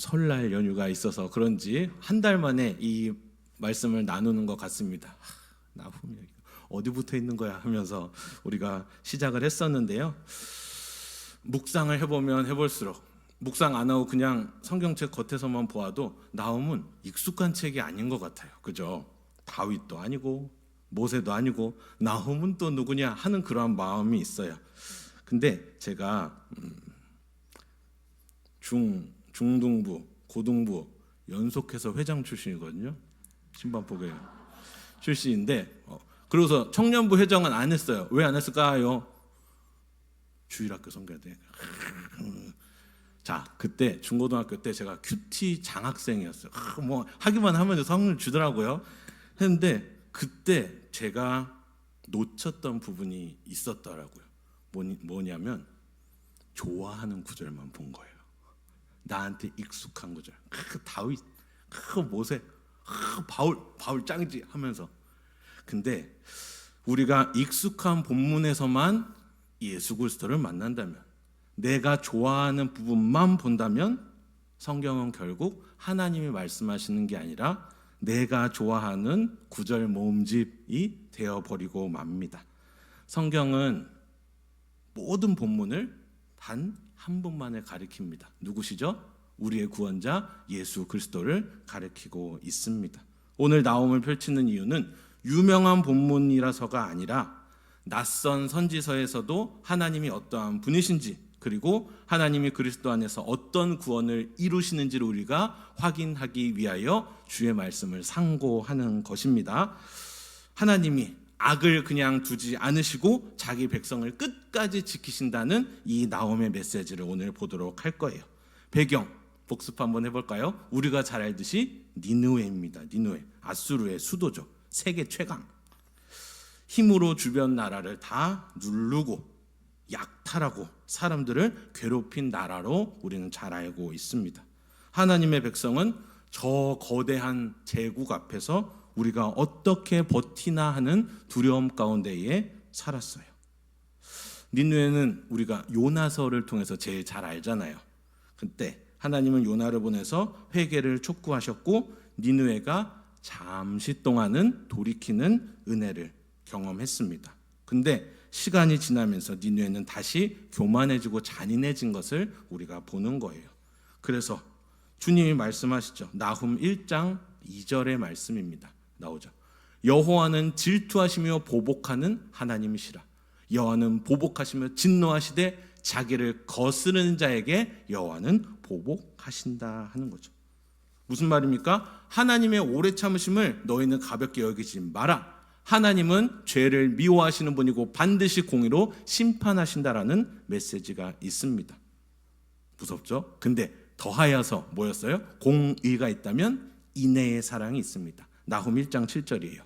설날 연휴가 있어서 그런지 한 달 만에 이 말씀을 나누는 것 같습니다. 나훔이 어디 붙어 있는 거야 하면서 우리가 시작을 했었는데요. 묵상을 해보면 해볼수록 묵상 안 하고 그냥 성경책 겉에서만 보아도 나훔은 익숙한 책이 아닌 것 같아요. 그죠? 다윗도 아니고 모세도 아니고 나훔은 또 누구냐 하는 그러한 마음이 있어요. 근데 제가 중등부, 고등부 연속해서 회장 출신이거든요. 신반포교회 출신인데 그래서 청년부 회장은 안 했어요. 왜 안 했을까요? 주일학교 선교회 때. 자, 그때 중고등학교 때 제가 큐티 장학생이었어요. 뭐 하기만 하면 상을 주더라고요. 했는데 그때 제가 놓쳤던 부분이 있었더라고요. 뭐냐면 좋아하는 구절만 본 거예요. 나한테 익숙한 구절. 다윗, 모세, 바울 짱이지 하면서. 근데 우리가 익숙한 본문에서만 예수 그리스도를 만난다면, 내가 좋아하는 부분만 본다면 성경은 결국 하나님이 말씀하시는 게 아니라 내가 좋아하는 구절 모음집이 되어버리고 맙니다. 성경은 모든 본문을 단 한 분만을 가리킵니다. 누구시죠? 우리의 구원자 예수 그리스도를 가리키고 있습니다. 오늘 나홈을 펼치는 이유는 유명한 본문이라서가 아니라 낯선 선지서에서도 하나님이 어떠한 분이신지, 그리고 하나님이 그리스도 안에서 어떤 구원을 이루시는지를 우리가 확인하기 위하여 주의 말씀을 상고하는 것입니다. 하나님이 악을 그냥 두지 않으시고 자기 백성을 끝까지 지키신다는 이 나홈의 메시지를 오늘 보도록 할 거예요. 배경 복습 한번 해볼까요? 우리가 잘 알듯이 니느웨입니다. 니느웨, 아수르의 수도죠. 세계 최강. 힘으로 주변 나라를 다 누르고 약탈하고 사람들을 괴롭힌 나라로 우리는 잘 알고 있습니다. 하나님의 백성은 저 거대한 제국 앞에서 우리가 어떻게 버티나 하는 두려움 가운데에 살았어요. 니느웨는 우리가 요나서를 통해서 제일 잘 알잖아요. 그때 하나님은 요나를 보내서 회개를 촉구하셨고 니느웨가 잠시 동안은 돌이키는 은혜를 경험했습니다. 근데 시간이 지나면서 니느웨는 다시 교만해지고 잔인해진 것을 우리가 보는 거예요. 그래서 주님이 말씀하시죠. 나훔 1장 2절의 말씀입니다. 나오죠. 여호와는 질투하시며 보복하는 하나님이시라. 여호와는 보복하시며 진노하시되 자기를 거스르는 자에게 여호와는 보복하신다 하는 거죠. 무슨 말입니까? 하나님의 오래 참으심을 너희는 가볍게 여기지 마라. 하나님은 죄를 미워하시는 분이고 반드시 공의로 심판하신다라는 메시지가 있습니다. 무섭죠? 근데 더하여서 뭐였어요? 공의가 있다면 인애의 사랑이 있습니다. 나훔 1장 7절이에요.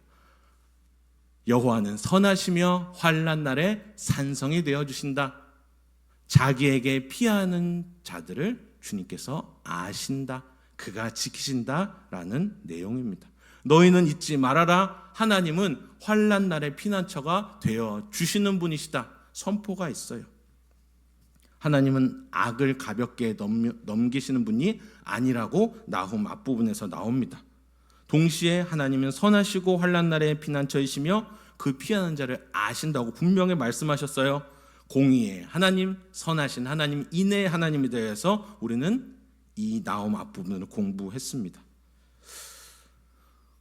여호와는 선하시며 환난 날에 산성이 되어주신다. 자기에게 피하는 자들을 주님께서 아신다. 그가 지키신다라는 내용입니다. 너희는 잊지 말아라. 하나님은 환난 날의 피난처가 되어 주시는 분이시다. 선포가 있어요. 하나님은 악을 가볍게 넘기시는 분이 아니라고 나훔 앞부분에서 나옵니다. 동시에 하나님은 선하시고 환난 날의 피난처이시며 그 피하는 자를 아신다고 분명히 말씀하셨어요. 공의의 하나님, 선하신 하나님, 인애의 하나님에 대해서 우리는 이 나홈 앞부분을 공부했습니다.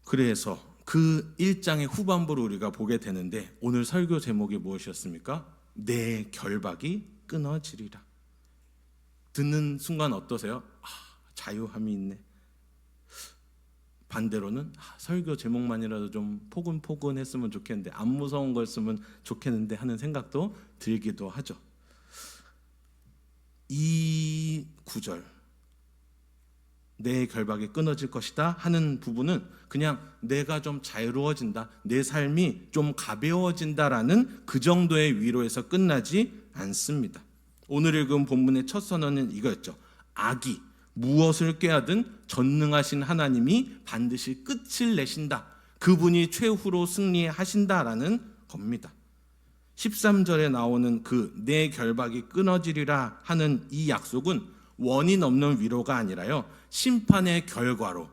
그래서 그 1장의 후반부를 우리가 보게 되는데 오늘 설교 제목이 무엇이었습니까? 내 결박이 끊어지리라. 듣는 순간 어떠세요? 자유함이 있네. 반대로는 설교 제목만이라도 좀 포근포근했으면 좋겠는데, 안 무서운 걸 쓰면 좋겠는데 하는 생각도 들기도 하죠. 이 구절, 내 결박이 끊어질 것이다 하는 부분은 그냥 내가 좀 자유로워진다, 내 삶이 좀 가벼워진다라는 그 정도의 위로에서 끝나지 않습니다. 오늘 읽은 본문의 첫 선언은 이거였죠. 악이 무엇을 꾀하든 전능하신 하나님이 반드시 끝을 내신다. 그분이 최후로 승리하신다라는 겁니다. 13절에 나오는 그 내 결박이 끊어지리라 하는 이 약속은 원인 없는 위로가 아니라요, 심판의 결과로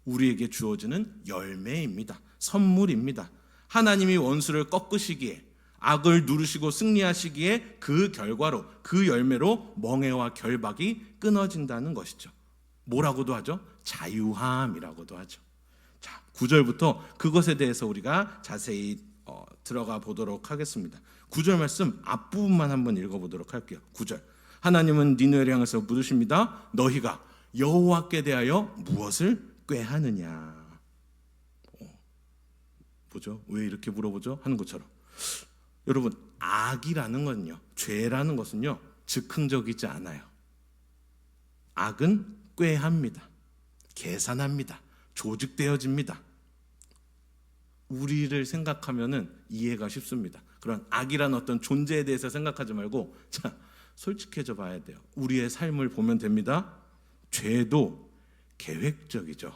우리에게 주어지는 열매입니다. 선물입니다. 하나님이 원수를 꺾으시기에, 악을 누르시고 승리하시기에 그 결과로, 그 열매로 멍해와 결박이 끊어진다는 것이죠. 뭐라고도 하죠? 자유함이라고도 하죠. 자, 9절부터 그것에 대해서 우리가 자세히 들어가 보도록 하겠습니다. 9절 말씀 앞부분만 한번 읽어보도록 할게요. 9절. 하나님은 니느웨를 향해서 물으십니다. 너희가 여호와께 대하여 무엇을 꾀하느냐? 보죠? 왜 이렇게 물어보죠? 하는 것처럼. 여러분, 악이라는 건요, 죄라는 것은요, 즉흥적이지 않아요. 악은 꾀합니다. 계산합니다. 조직되어집니다. 우리를 생각하면은 이해가 쉽습니다. 그런 악이라는 어떤 존재에 대해서 생각하지 말고, 자, 솔직해져 봐야 돼요. 우리의 삶을 보면 됩니다. 죄도 계획적이죠.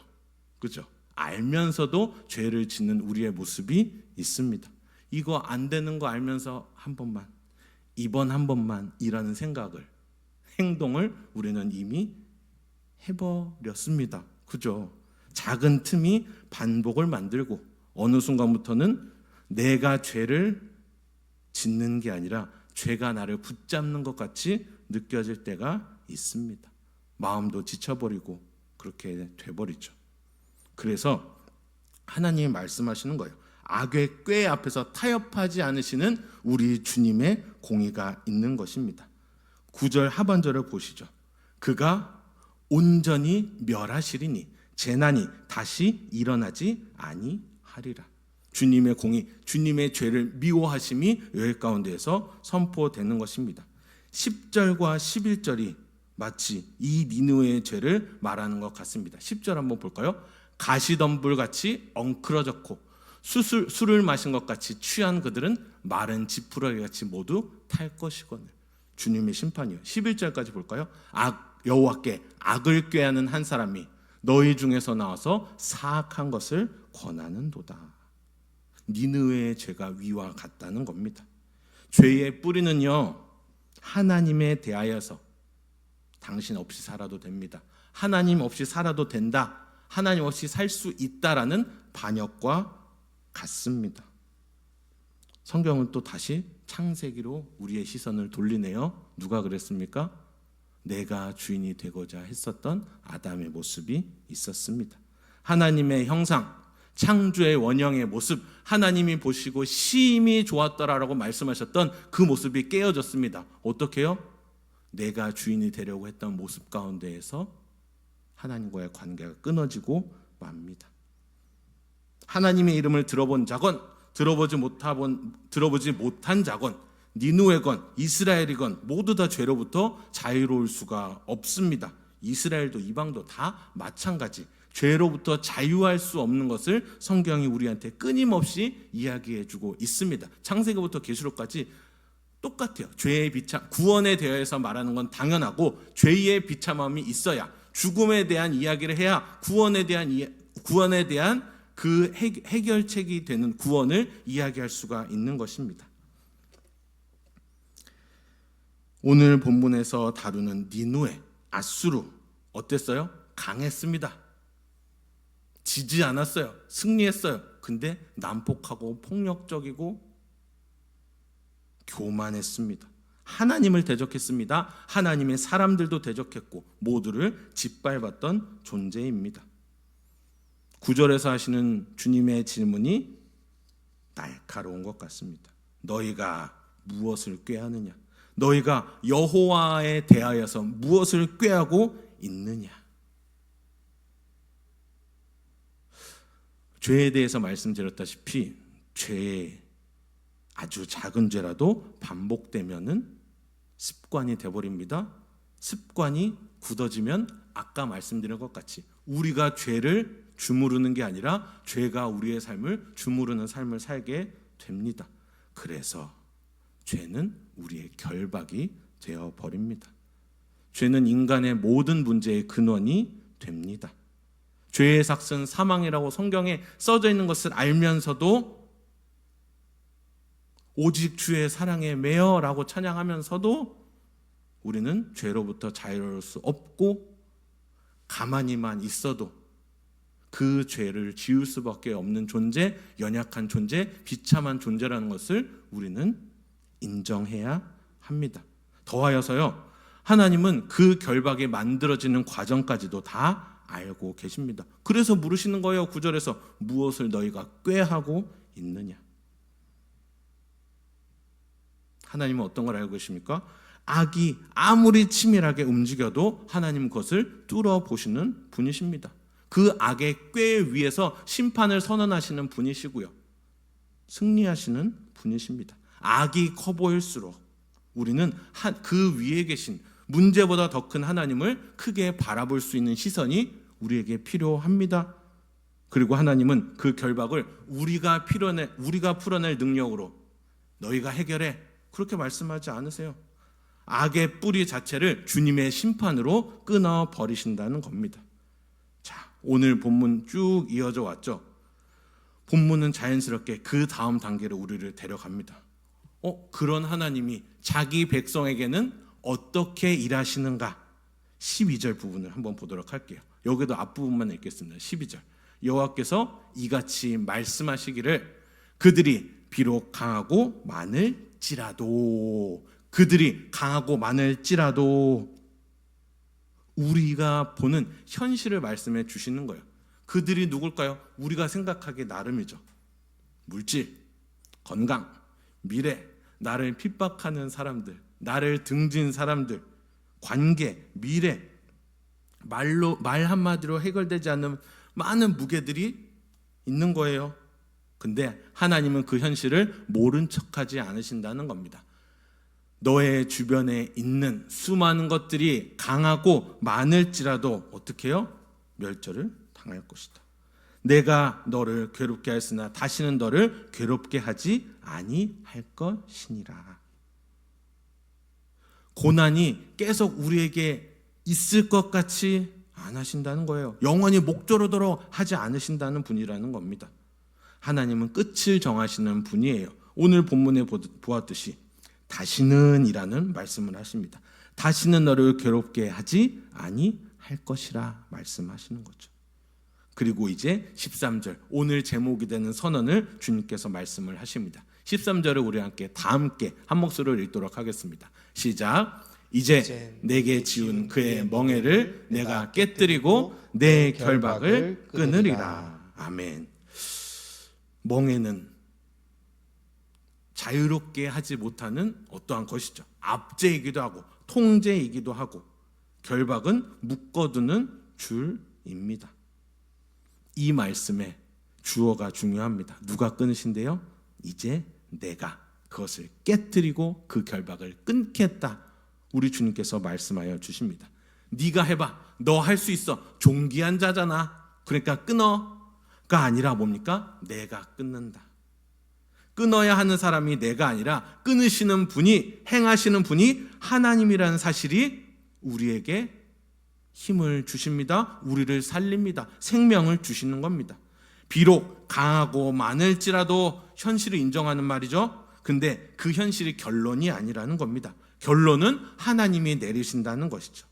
그죠? 알면서도 죄를 짓는 우리의 모습이 있습니다. 이거 안 되는 거 알면서 한 번만, 이번 한 번만이라는 생각을, 행동을 우리는 이미 해버렸습니다. 그죠? 작은 틈이 반복을 만들고 어느 순간부터는 내가 죄를 짓는 게 아니라 죄가 나를 붙잡는 것 같이 느껴질 때가 있습니다. 마음도 지쳐버리고 그렇게 돼버리죠. 그래서 하나님이 말씀하시는 거예요. 악의 꾀 앞에서 타협하지 않으시는 우리 주님의 공의가 있는 것입니다. 9절 하반절을 보시죠. 그가 온전히 멸하시리니 재난이 다시 일어나지 아니하리라. 주님의 공의, 주님의 죄를 미워하심이 여기 가운데에서 선포되는 것입니다. 10절과 11절이 마치 이 니느웨의 죄를 말하는 것 같습니다. 10절 한번 볼까요? 가시덤불같이 엉클어졌고 술을 마신 것 같이 취한 그들은 마른 지푸라기같이 모두 탈 것이거늘. 주님의 심판이요. 11절까지 볼까요? 여호와께 악을 꾀하는 한 사람이 너희 중에서 나와서 사악한 것을 권하는도다. 니느웨의 죄가 위와 같다는 겁니다. 죄의 뿌리는요, 하나님에 대하여서 당신 없이 살아도 됩니다, 하나님 없이 살아도 된다, 하나님 없이 살 수 있다라는 반역과 같습니다. 성경은 또 다시 창세기로 우리의 시선을 돌리네요. 누가 그랬습니까? 내가 주인이 되고자 했었던 아담의 모습이 있었습니다. 하나님의 형상, 창조의 원형의 모습, 하나님이 보시고 심히 좋았더라라고 말씀하셨던 그 모습이 깨어졌습니다. 어떻게요? 내가 주인이 되려고 했던 모습 가운데에서 하나님과의 관계가 끊어지고 맙니다. 하나님의 이름을 들어본 자건, 들어보지 못한 자건, 니느웨건 이스라엘이건 모두 다 죄로부터 자유로울 수가 없습니다. 이스라엘도 이방도 다 마찬가지. 죄로부터 자유할 수 없는 것을 성경이 우리한테 끊임없이 이야기해주고 있습니다. 창세기부터 계시록까지 똑같아요. 죄의 비참, 구원에 대해서 말하는 건 당연하고, 죄의 비참함이 있어야 죽음에 대한 이야기를 해야 구원에 대한 그 해결책이 되는 구원을 이야기할 수가 있는 것입니다. 오늘 본문에서 다루는 니느웨, 아수르 어땠어요? 강했습니다. 지지 않았어요. 승리했어요. 근데 난폭하고 폭력적이고 교만했습니다. 하나님을 대적했습니다. 하나님의 사람들도 대적했고 모두를 짓밟았던 존재입니다. 9절에서 하시는 주님의 질문이 날카로운 것 같습니다. 너희가 무엇을 꾀하느냐? 너희가 여호와에 대하여서 무엇을 꾀하고 있느냐? 죄에 대해서 말씀드렸다시피 죄, 아주 작은 죄라도 반복되면은 습관이 돼버립니다. 습관이 굳어지면 아까 말씀드린 것 같이 우리가 죄를 주무르는 게 아니라 죄가 우리의 삶을 주무르는 삶을 살게 됩니다. 그래서 죄는 우리의 결박이 되어버립니다. 죄는 인간의 모든 문제의 근원이 됩니다. 죄의 삭은 사망이라고 성경에 써져 있는 것을 알면서도 오직 주의 사랑에 매여라고 찬양하면서도 우리는 죄로부터 자유로울 수 없고 가만히만 있어도 그 죄를 지울 수밖에 없는 존재, 연약한 존재, 비참한 존재라는 것을 우리는 인정해야 합니다. 더하여서요, 하나님은 그 결박이 만들어지는 과정까지도 다 알고 계십니다. 그래서 물으시는 거예요. 9절에서 무엇을 너희가 꾀하고 있느냐. 하나님은 어떤 걸 알고 계십니까? 악이 아무리 치밀하게 움직여도 하나님 그것을 뚫어보시는 분이십니다. 그 악의 꾀 위에서 심판을 선언하시는 분이시고요, 승리하시는 분이십니다. 악이 커 보일수록 우리는 그 위에 계신 문제보다 더 큰 하나님을 크게 바라볼 수 있는 시선이 우리에게 필요합니다. 그리고 하나님은 그 결박을 우리가 풀어낼 능력으로 너희가 해결해, 그렇게 말씀하지 않으세요. 악의 뿌리 자체를 주님의 심판으로 끊어버리신다는 겁니다. 자, 오늘 본문 쭉 이어져 왔죠. 본문은 자연스럽게 그 다음 단계로 우리를 데려갑니다. 그런 하나님이 자기 백성에게는 어떻게 일하시는가? 12절 부분을 한번 보도록 할게요. 여기도 앞부분만 읽겠습니다. 12절. 여호와께서 이같이 말씀하시기를 그들이 비록 강하고 많을지라도, 그들이 강하고 많을지라도, 우리가 보는 현실을 말씀해 주시는 거예요. 그들이 누굴까요? 우리가 생각하기 나름이죠. 물질, 건강, 미래, 나를 핍박하는 사람들, 나를 등진 사람들, 관계, 미래, 말 한마디로 해결되지 않는 많은 무게들이 있는 거예요. 근데 하나님은 그 현실을 모른 척하지 않으신다는 겁니다. 너의 주변에 있는 수많은 것들이 강하고 많을지라도 어떻게 해요? 멸절을 당할 것이다. 내가 너를 괴롭게 하였으나 다시는 너를 괴롭게 하지 아니할 것이니라. 고난이 계속 우리에게 있을 것 같이 안 하신다는 거예요. 영원히 목조르도록 하지 않으신다는 분이라는 겁니다. 하나님은 끝을 정하시는 분이에요. 오늘 본문에 보았듯이 다시는 이라는 말씀을 하십니다. 다시는 너를 괴롭게 하지 아니할 것이라 말씀하시는 거죠. 그리고 이제 13절, 오늘 제목이 되는 선언을 주님께서 말씀을 하십니다. 13절을 우리 다 함께 한 목소리로 읽도록 하겠습니다. 시작. 이제 내게 지운 그의 멍에를 내가 깨뜨리고 내 결박을 끊으리라. 아멘. 멍에는 자유롭게 하지 못하는 어떠한 것이죠. 압제이기도 하고 통제이기도 하고, 결박은 묶어두는 줄입니다. 이 말씀에 주어가 중요합니다. 누가 끊으신대요? 이제 내가 그것을 깨뜨리고 그 결박을 끊겠다. 우리 주님께서 말씀하여 주십니다. 네가 해봐. 너 할 수 있어. 존귀한 자잖아. 그러니까 끊어가 아니라 뭡니까? 내가 끊는다. 끊어야 하는 사람이 내가 아니라 끊으시는 분이, 행하시는 분이 하나님이라는 사실이 우리에게 힘을 주십니다. 우리를 살립니다. 생명을 주시는 겁니다. 비록 강하고 많을지라도 현실을 인정하는 말이죠. 근데 그 현실이 결론이 아니라는 겁니다. 결론은 하나님이 내리신다는 것이죠.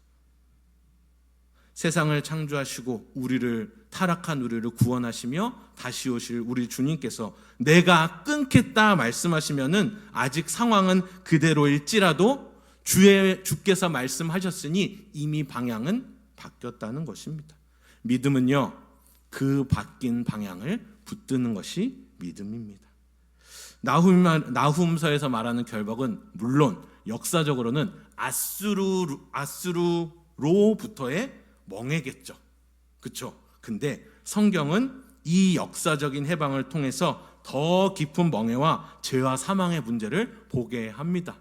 세상을 창조하시고 타락한 우리를 구원하시며 다시 오실 우리 주님께서 내가 끊겠다 말씀하시면은 아직 상황은 그대로일지라도 주께서 말씀하셨으니 이미 방향은 바뀌었다는 것입니다. 믿음은요, 그 바뀐 방향을 붙드는 것이 믿음입니다. 나훔서에서 말하는 결박은 물론 역사적으로는 아수르로부터의 멍에겠죠. 그렇죠? 근데 성경은 이 역사적인 해방을 통해서 더 깊은 멍에와 죄와 사망의 문제를 보게 합니다.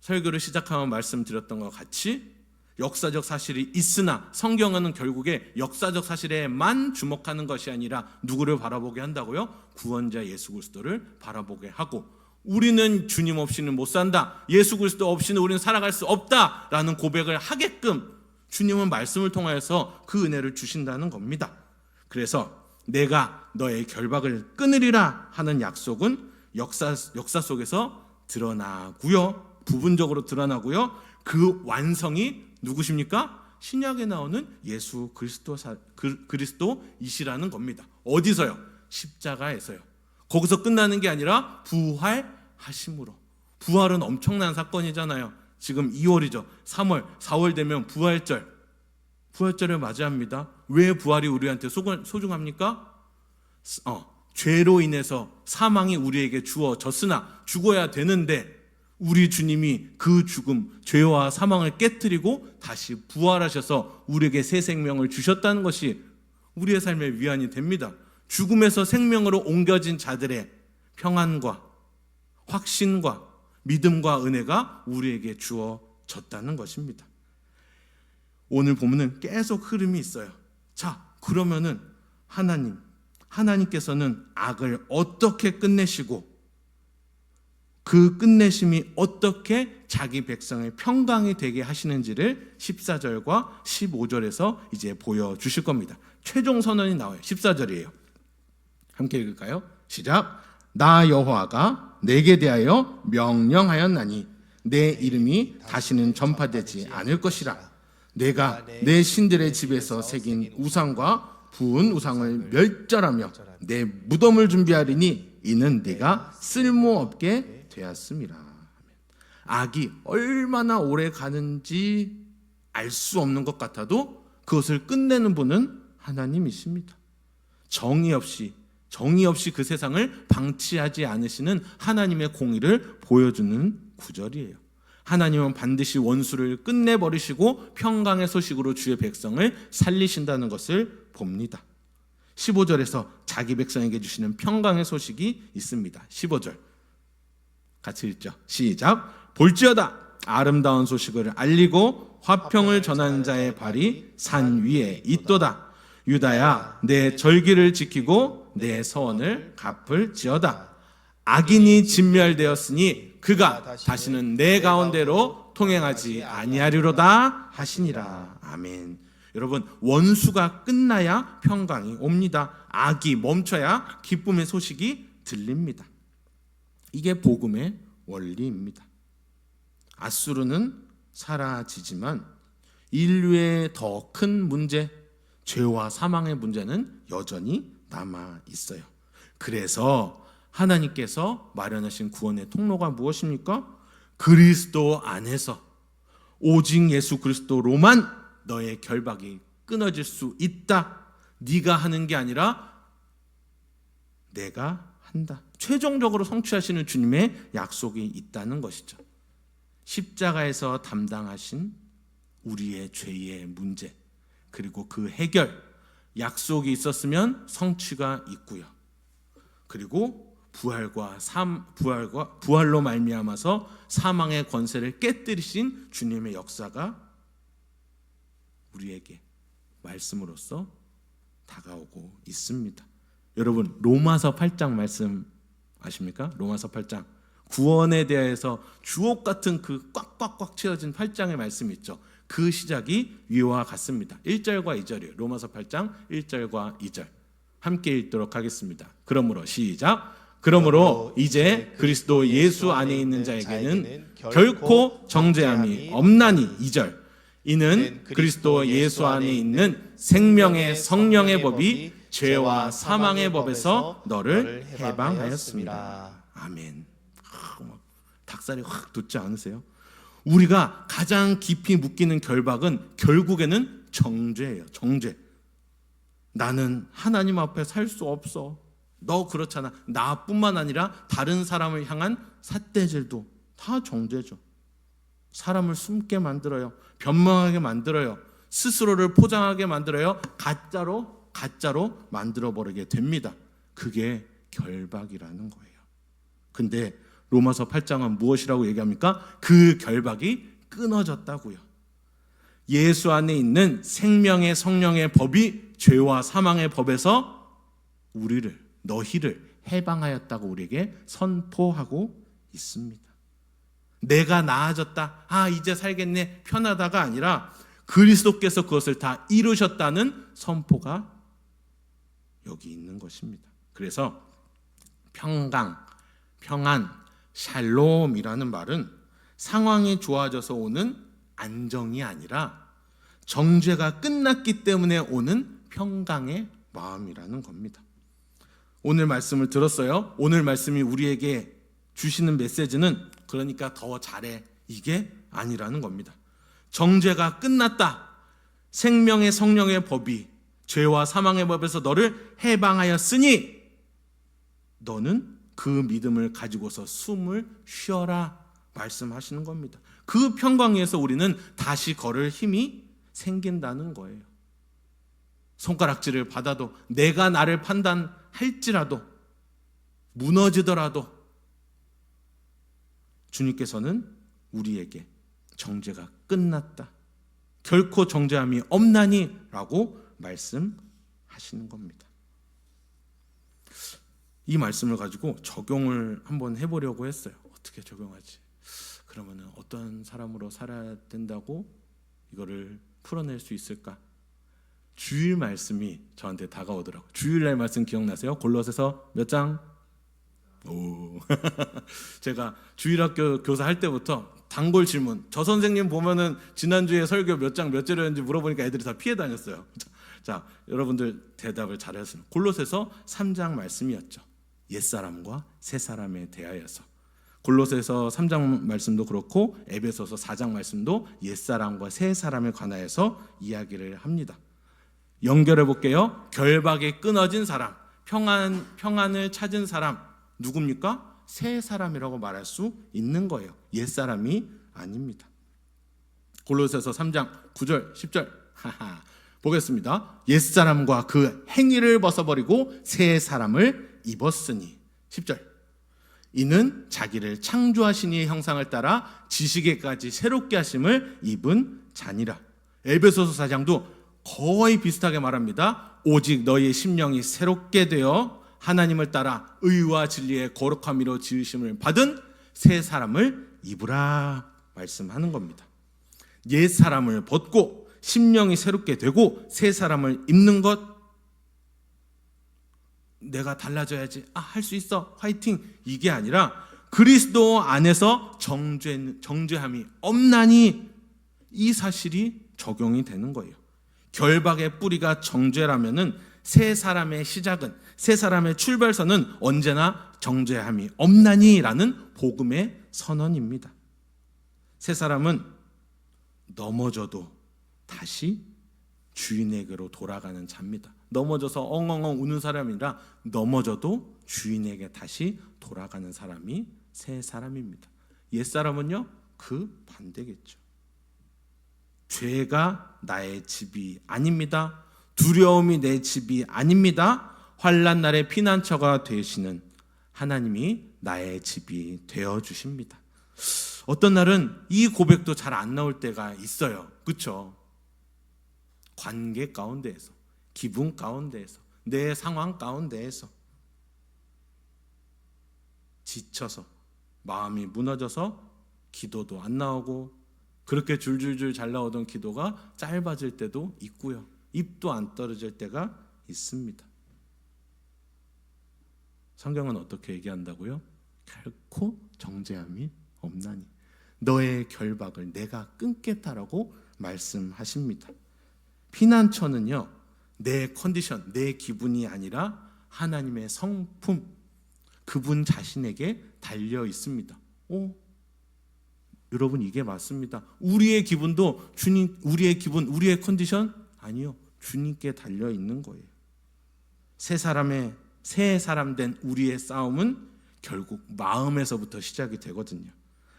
설교를 시작하면 말씀드렸던 것 같이 역사적 사실이 있으나 성경은 결국에 역사적 사실에만 주목하는 것이 아니라 누구를 바라보게 한다고요? 구원자 예수 그리스도를 바라보게 하고, 우리는 주님 없이는 못 산다, 예수 그리스도 없이는 우리는 살아갈 수 없다라는 고백을 하게끔 주님은 말씀을 통하여서 그 은혜를 주신다는 겁니다. 그래서 내가 너의 결박을 끊으리라 하는 약속은 역사 속에서 드러나고요, 부분적으로 드러나고요, 그 완성이 누구십니까? 신약에 나오는 예수 그리스도이시라는 겁니다. 어디서요? 십자가에서요. 거기서 끝나는 게 아니라 부활하심으로. 부활은 엄청난 사건이잖아요. 지금 2월이죠. 3월, 4월 되면 부활절. 부활절을 맞이합니다. 왜 부활이 우리한테 소중합니까? 죄로 인해서 사망이 우리에게 주어졌으나 죽어야 되는데 우리 주님이 그 죽음, 죄와 사망을 깨뜨리고 다시 부활하셔서 우리에게 새 생명을 주셨다는 것이 우리의 삶의 위안이 됩니다. 죽음에서 생명으로 옮겨진 자들의 평안과 확신과 믿음과 은혜가 우리에게 주어졌다는 것입니다. 오늘 보면은 계속 흐름이 있어요. 자, 그러면은 하나님께서는 악을 어떻게 끝내시고 그 끝내심이 어떻게 자기 백성의 평강이 되게 하시는지를 14절과 15절에서 이제 보여주실 겁니다. 최종 선언이 나와요. 14절이에요. 함께 읽을까요? 시작. 나 여호와가 내게 대하여 명령하였나니 내 이름이 다시는 전파되지 않을 것이라. 내가 내 신들의 집에서 새긴 우상과 부은 우상을 멸절하며 내 무덤을 준비하리니 이는 네가 쓸모없게 되었음이라. 악이 얼마나 오래 가는지 알 수 없는 것 같아도 그것을 끝내는 분은 하나님이십니다. 정의 없이 그 세상을 방치하지 않으시는 하나님의 공의를 보여주는 구절이에요. 하나님은 반드시 원수를 끝내버리시고 평강의 소식으로 주의 백성을 살리신다는 것을 봅니다. 15절에서 자기 백성에게 주시는 평강의 소식이 있습니다. 15절 같이 읽죠. 시작. 볼지어다 아름다운 소식을 알리고 화평을 전하는 자의 발이 산 위에 있도다. 유다야 내 절기를 지키고 내 서원을 갚을지어다. 악인이 진멸되었으니 그가 다시는 내 가운데로 통행하지 아니하리로다 하시니라. 아멘. 여러분, 원수가 끝나야 평강이 옵니다. 악이 멈춰야 기쁨의 소식이 들립니다. 이게 복음의 원리입니다. 앗수르는 사라지지만 인류의 더 큰 문제, 죄와 사망의 문제는 여전히 남아 있어요. 그래서 하나님께서 마련하신 구원의 통로가 무엇입니까? 그리스도 안에서 오직 예수 그리스도로만 너의 결박이 끊어질 수 있다. 네가 하는 게 아니라 내가 한다. 최종적으로 성취하시는 주님의 약속이 있다는 것이죠. 십자가에서 담당하신 우리의 죄의 문제, 그리고 그 해결, 약속이 있었으면 성취가 있고요. 그리고 부활로 말미암아서 사망의 권세를 깨뜨리신 주님의 역사가 우리에게 말씀으로써 다가오고 있습니다. 여러분, 로마서 8장 말씀 아십니까? 로마서 8장 구원에 대해서 주옥 같은 그 꽉꽉꽉 채워진 8장의 말씀이 있죠. 그 시작이 위와 같습니다. 1절과 2절이에요. 로마서 8장 1절과 2절 함께 읽도록 하겠습니다. 그러므로 시작. 그러므로 이제 그리스도 예수 안에 있는 자에게는 결코 정죄함이 없나니. 2절. 이는 그리스도 예수 안에 있는 생명의 성령의 법이 죄와 사망의 법에서 너를 해방하였습니다. 아멘. 닭살이 확 돋지 않으세요? 우리가 가장 깊이 묶이는 결박은 결국에는 정죄예요. 정죄. 나는 하나님 앞에 살 수 없어. 너 그렇잖아. 나뿐만 아니라 다른 사람을 향한 삿대질도 다 정죄죠. 사람을 숨게 만들어요. 변명하게 만들어요. 스스로를 포장하게 만들어요. 가짜로 만들어버리게 됩니다. 그게 결박이라는 거예요. 근데 로마서 8장은 무엇이라고 얘기합니까? 그 결박이 끊어졌다고요. 예수 안에 있는 생명의 성령의 법이 죄와 사망의 법에서 너희를 해방하였다고 우리에게 선포하고 있습니다. 내가 나아졌다, 이제 살겠네, 편하다가 아니라 그리스도께서 그것을 다 이루셨다는 선포가 여기 있는 것입니다. 그래서 평강, 평안, 샬롬이라는 말은 상황이 좋아져서 오는 안정이 아니라 정죄가 끝났기 때문에 오는 평강의 마음이라는 겁니다. 오늘 말씀을 들었어요. 오늘 말씀이 우리에게 주시는 메시지는 그러니까 더 잘해, 이게 아니라는 겁니다. 정죄가 끝났다. 생명의 성령의 법이 죄와 사망의 법에서 너를 해방하였으니 너는 그 믿음을 가지고서 숨을 쉬어라 말씀하시는 겁니다. 그 평강 위에서 우리는 다시 걸을 힘이 생긴다는 거예요. 손가락질을 받아도, 내가 나를 판단할지라도, 무너지더라도 주님께서는 우리에게 정죄가 끝났다, 결코 정죄함이 없나니 라고 말씀하시는 겁니다. 이 말씀을 가지고 적용을 한번 해보려고 했어요. 어떻게 적용하지? 그러면 어떤 사람으로 살아야 된다고 이거를 풀어낼 수 있을까? 주일 말씀이 저한테 다가오더라고요. 주일날 말씀 기억나세요? 골로새서 몇 장? 오. 제가 주일학교 교사 할 때부터 단골 질문, 저 선생님 보면은 지난주에 설교 몇 장 몇 절이었는지 물어보니까 애들이 다 피해 다녔어요. 자, 여러분들 대답을 잘하셨습니다. 골로새서 3장 말씀이었죠. 옛사람과 새사람에 대하여서. 골로새서 3장 말씀도 그렇고 에베소서 4장 말씀도 옛사람과 새사람에 관하여서 이야기를 합니다. 연결해 볼게요. 결박이 끊어진 사람, 평안을 찾은 사람, 누굽니까? 새 사람이라고 말할 수 있는 거예요. 옛 사람이 아닙니다. 골로새서 3장 9절 10절 보겠습니다. 옛 사람과 그 행위를 벗어버리고 새 사람을 입었으니 10절 이는 자기를 창조하신 이의 형상을 따라 지식에까지 새롭게 하심을 입은 자니라. 에베소서 4장도 거의 비슷하게 말합니다. 오직 너희의 심령이 새롭게 되어 하나님을 따라 의와 진리의 거룩함으로 지으심을 받은 새 사람을 입으라 말씀하는 겁니다. 옛 사람을 벗고 심령이 새롭게 되고 새 사람을 입는 것, 내가 달라져야지, 할 수 있어, 화이팅, 이게 아니라 그리스도 안에서 정죄함이 없나니, 이 사실이 적용이 되는 거예요. 결박의 뿌리가 정죄라면은 새 사람의 시작은, 새 사람의 출발선은 언제나 정죄함이 없나니라는 복음의 선언입니다. 새 사람은 넘어져도 다시 주인에게로 돌아가는 자입니다. 넘어져서 엉엉엉 우는 사람이라 넘어져도 주인에게 다시 돌아가는 사람이 새 사람입니다. 옛 사람은요, 그 반대겠죠. 죄가 나의 집이 아닙니다. 두려움이 내 집이 아닙니다. 환난 날의 피난처가 되시는 하나님이 나의 집이 되어 주십니다. 어떤 날은 이 고백도 잘 안 나올 때가 있어요. 그렇죠? 관계 가운데에서, 기분 가운데에서, 내 상황 가운데에서 지쳐서 마음이 무너져서 기도도 안 나오고, 그렇게 줄줄줄 잘 나오던 기도가 짧아질 때도 있고요. 입도 안 떨어질 때가 있습니다. 성경은 어떻게 얘기한다고요? 결코 정죄함이 없나니 너의 결박을 내가 끊겠다라고 말씀하십니다. 피난처는요, 내 컨디션, 내 기분이 아니라 하나님의 성품, 그분 자신에게 달려 있습니다. 여러분, 이게 맞습니다. 우리의 기분도 주님, 우리의 기분, 우리의 컨디션 아니요, 주님께 달려 있는 거예요. 새 사람 된 우리의 싸움은 결국 마음에서부터 시작이 되거든요.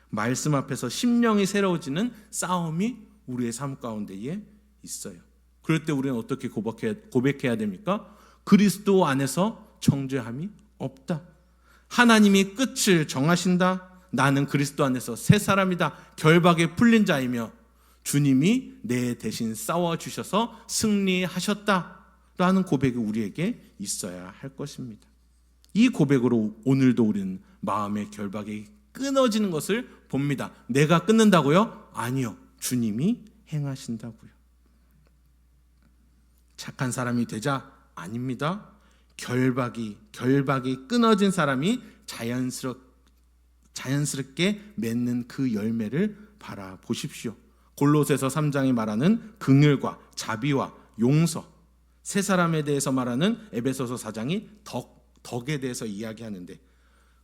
말씀 앞에서 심령이 새로워지는 싸움이 우리의 삶 가운데에 있어요. 그럴 때 우리는 어떻게 고백해야 됩니까? 그리스도 안에서 정죄함이 없다. 하나님이 끝을 정하신다. 나는 그리스도 안에서 새 사람이다. 결박에 풀린 자이며 주님이 내 대신 싸워주셔서 승리하셨다라는 고백이 우리에게 있어야 할 것입니다. 이 고백으로 오늘도 우리는 마음의 결박이 끊어지는 것을 봅니다. 내가 끊는다고요? 아니요, 주님이 행하신다고요. 착한 사람이 되자? 아닙니다. 결박이 끊어진 사람이 자연스럽게 맺는 그 열매를 바라보십시오. 골로새서 3장이 말하는 긍휼과 자비와 용서, 세 사람에 대해서 말하는 에베소서 4장이 덕에 대해서 이야기하는데,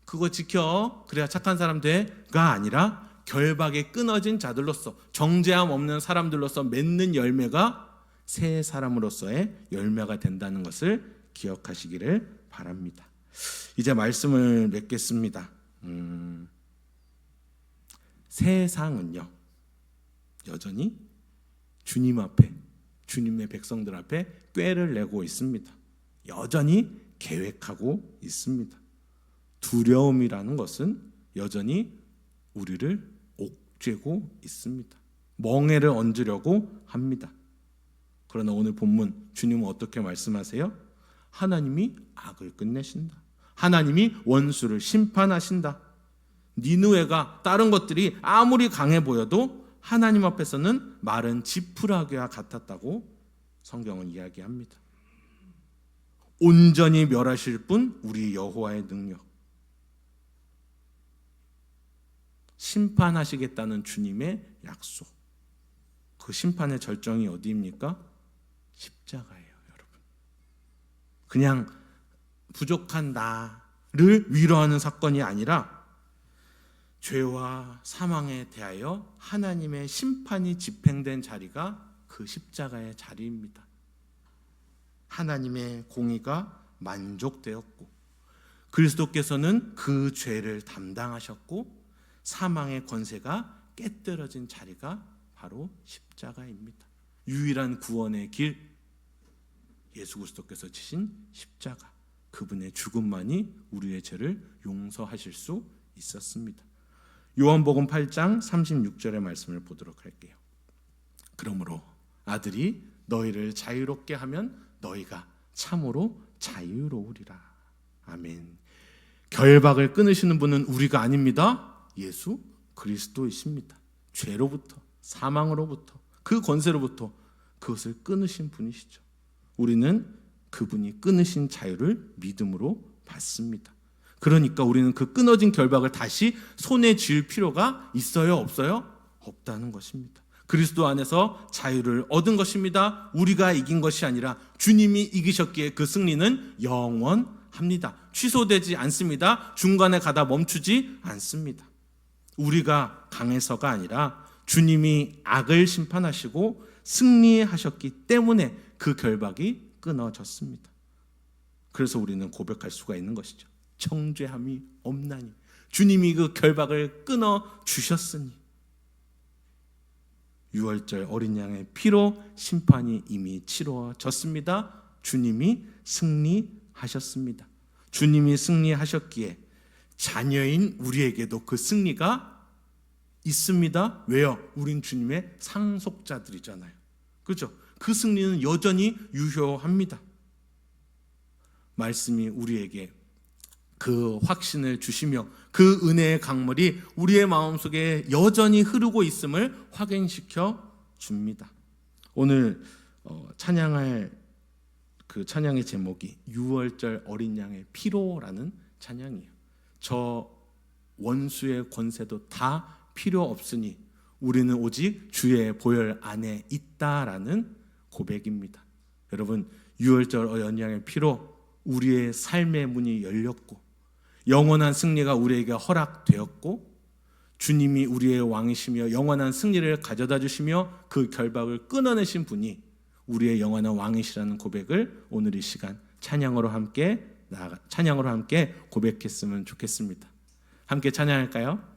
그거 지켜 그래야 착한 사람 돼가 아니라 결박에 끊어진 자들로서, 정죄함 없는 사람들로서 맺는 열매가 새 사람으로서의 열매가 된다는 것을 기억하시기를 바랍니다. 이제 말씀을 맺겠습니다. 세상은요, 여전히 주님 앞에, 주님의 백성들 앞에 꾀를 내고 있습니다. 여전히 계획하고 있습니다. 두려움이라는 것은 여전히 우리를 옥죄고 있습니다. 멍에를 얹으려고 합니다. 그러나 오늘 본문 주님은 어떻게 말씀하세요? 하나님이 악을 끝내신다. 하나님이 원수를 심판하신다. 니느웨가 다른 것들이 아무리 강해 보여도 하나님 앞에서는 마른 지푸라기와 같았다고 성경은 이야기합니다. 온전히 멸하실 분 우리 여호와의 능력, 심판하시겠다는 주님의 약속, 그 심판의 절정이 어디입니까? 십자가예요, 여러분. 그냥 부족한 나를 위로하는 사건이 아니라 죄와 사망에 대하여 하나님의 심판이 집행된 자리가 그 십자가의 자리입니다. 하나님의 공의가 만족되었고 그리스도께서는 그 죄를 담당하셨고 사망의 권세가 깨뜨려진 자리가 바로 십자가입니다. 유일한 구원의 길, 예수 그리스도께서 지신 십자가, 그분의 죽음만이 우리의 죄를 용서하실 수 있었습니다. 요한복음 8장 36절의 말씀을 보도록 할게요. 그러므로 아들이 너희를 자유롭게 하면 너희가 참으로 자유로우리라. 아멘. 결박을 끊으시는 분은 우리가 아닙니다. 예수 그리스도이십니다. 죄로부터, 사망으로부터, 그 권세로부터 그것을 끊으신 분이시죠. 우리는 그분이 끊으신 자유를 믿음으로 받습니다. 그러니까 우리는 그 끊어진 결박을 다시 손에 쥘 필요가 있어요, 없어요? 없다는 것입니다. 그리스도 안에서 자유를 얻은 것입니다. 우리가 이긴 것이 아니라 주님이 이기셨기에 그 승리는 영원합니다. 취소되지 않습니다. 중간에 가다 멈추지 않습니다. 우리가 강해서가 아니라 주님이 악을 심판하시고 승리하셨기 때문에 그 결박이 끊어졌습니다. 그래서 우리는 고백할 수가 있는 것이죠. 정죄함이 없나니 주님이 그 결박을 끊어 주셨으니 유월절 어린 양의 피로 심판이 이미 치러졌습니다. 주님이 승리하셨습니다. 주님이 승리하셨기에 자녀인 우리에게도 그 승리가 있습니다. 왜요? 우린 주님의 상속자들이잖아요. 그렇죠? 그 승리는 여전히 유효합니다. 말씀이 우리에게 그 확신을 주시며 그 은혜의 강물이 우리의 마음속에 여전히 흐르고 있음을 확인시켜 줍니다. 오늘 찬양할 그 찬양의 제목이 유월절 어린 양의 피로라는 찬양이에요. 저 원수의 권세도 다 필요 없으니 우리는 오직 주의 보혈 안에 있다라는 고백입니다. 여러분, 유월절 어린 양의 피로 우리의 삶의 문이 열렸고 영원한 승리가 우리에게 허락되었고 주님이 우리의 왕이시며 영원한 승리를 가져다 주시며 그 결박을 끊어내신 분이 우리의 영원한 왕이시라는 고백을 오늘 이 시간 찬양으로 함께 고백했으면 좋겠습니다. 함께 찬양할까요?